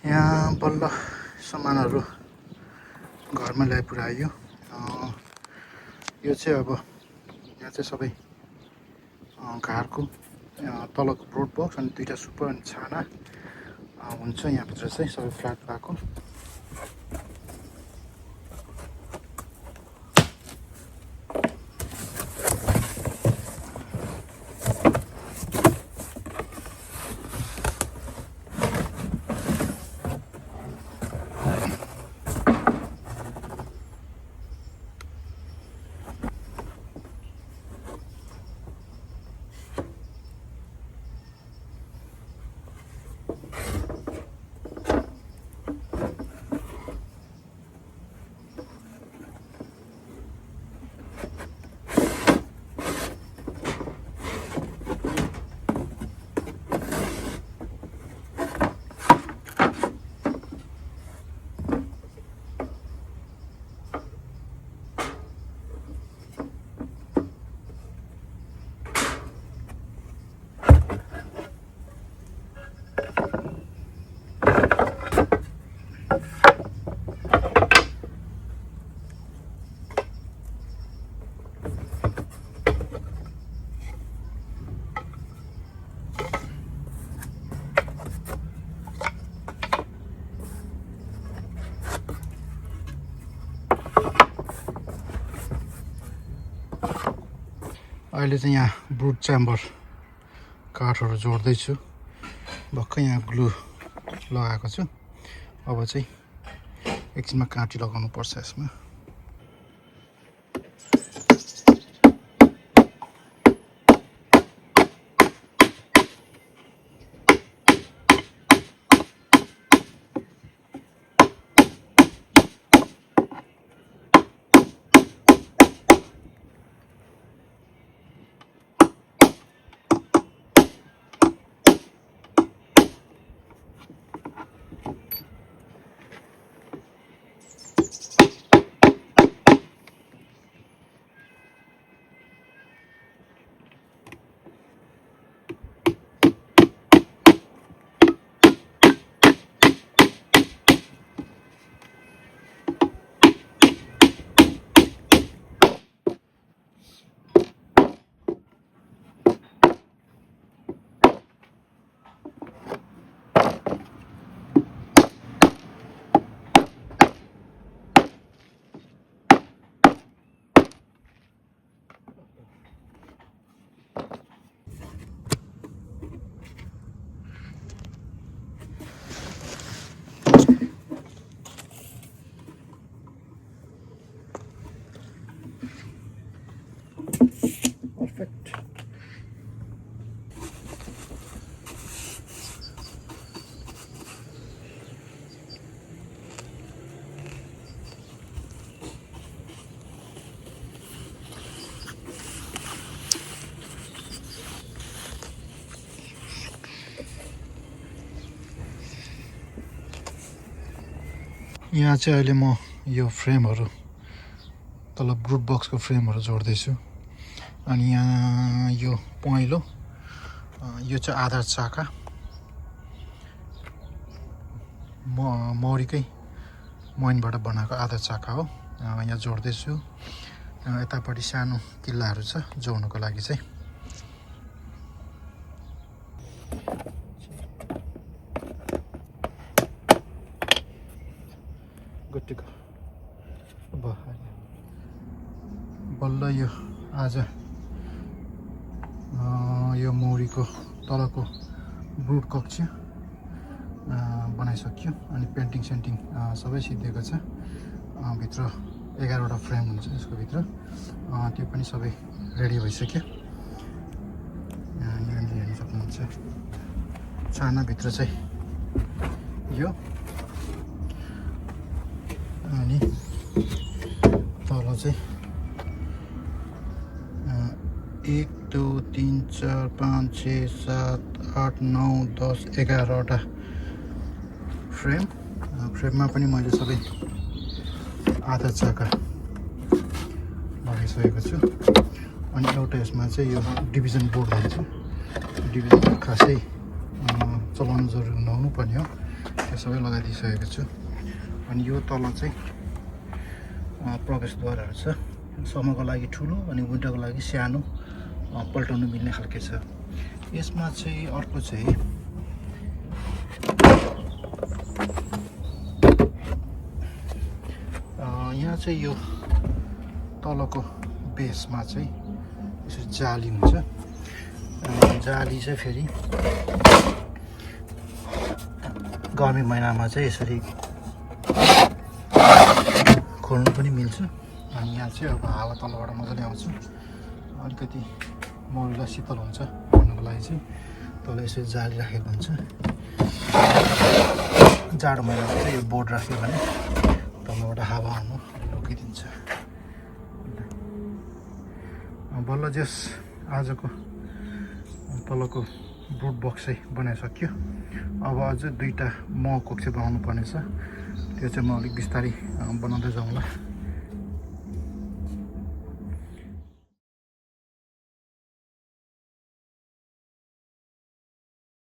यहाँ बल्ल सामानहरू घरमा ल्याइ पुऱ्यायो। यो चाहिँ अब यहाँ चाहिँ सबै घरको तलको ब्रोड बक्स अनि दुईवटा सुपर अनि छाना हुन्छ यहाँभित्र चाहिँ सबै फ्ल्याट भएको। अहिले चाहिँ यहाँ ब्रुड च्याम्बर काठहरू जोड्दैछु। भर्खर यहाँ ग्लु लगाएको छु। अब चाहिँ एकछिनमा काँटी लगाउनु पर्छ यसमा। Perfect. यहाँ चाहिँ अहिले म यो फ्रेमहरू तल ब्रुड बक्सको फ्रेमहरू जोड्दैछु। अनि यहाँ यो पहेँलो यो चाहिँ आधार चाका मौरीकै मैनबाट बनाएको आधार चाका हो। यहाँ जोड्दैछु। यतापट्टि सानो किल्लाहरू छ जोड्नुको लागि चाहिँ। Good to go. बल्ल यो आज यो मौरीको तलको ब्रुड कक्ष बनाइसक्यो। अनि पेन्टिङ सेन्टिङ सबै सिद्धिएको छ। भित्र 11वटा फ्रेम हुन्छ यसको भित्र। त्यो पनि सबै रेडी भइसक्यो। यहाँनिर हेर्न सक्नुहुन्छ। छानाभित्र चाहिँ यो अनि तल चाहिँ 1 2 3 4 5 6 7 8 9 10 11वटा फ्रेममा पनि मैले सबै आधा चाका लगाइसकेको छु। अनि एउटा यसमा चाहिँ यो डिभिजन बोर्ड भन्छ। डिभिजन खासै चलाउनु जरुरी नहुनु पर्ने हो। यो सबै लगाइदिइसकेको छु। अनि यो तल चाहिँ प्रवेशद्वारहरू छ। समरको लागि ठुलो अनि विन्टरको लागि सानो पल्टाउनु मिल्ने खालके छ। यसमा चाहिँ अर्को चाहिँ यहाँ चाहिँ यो तलको बेसमा चाहिँ यसरी जाली हुन्छ। जाली चाहिँ फेरि गर्मी महिनामा चाहिँ यसरी खोल्नु पनि मिल्छ। अनि यहाँ चाहिँ अब हावा तलबाट मजाले आउँछ। अलिकति मौरीलाई शीतल हुन्छ भन्नुको लागि चाहिँ तल यसरी जाली राखेको हुन्छ। जाडो महिनामा चाहिँ यो बोर्ड राख्यो भने तलबाट हावा आउनु रोकिदिन्छ। बल्ल जस आजको तलको ब्रुड बक्स चाहिँ बनाइसक्यो। अब अझ 2टा महको चाहिँ बनाउनु पर्नेछ। त्यो चाहिँ म अलिक बिस्तारै बनाउँदै जाउँला।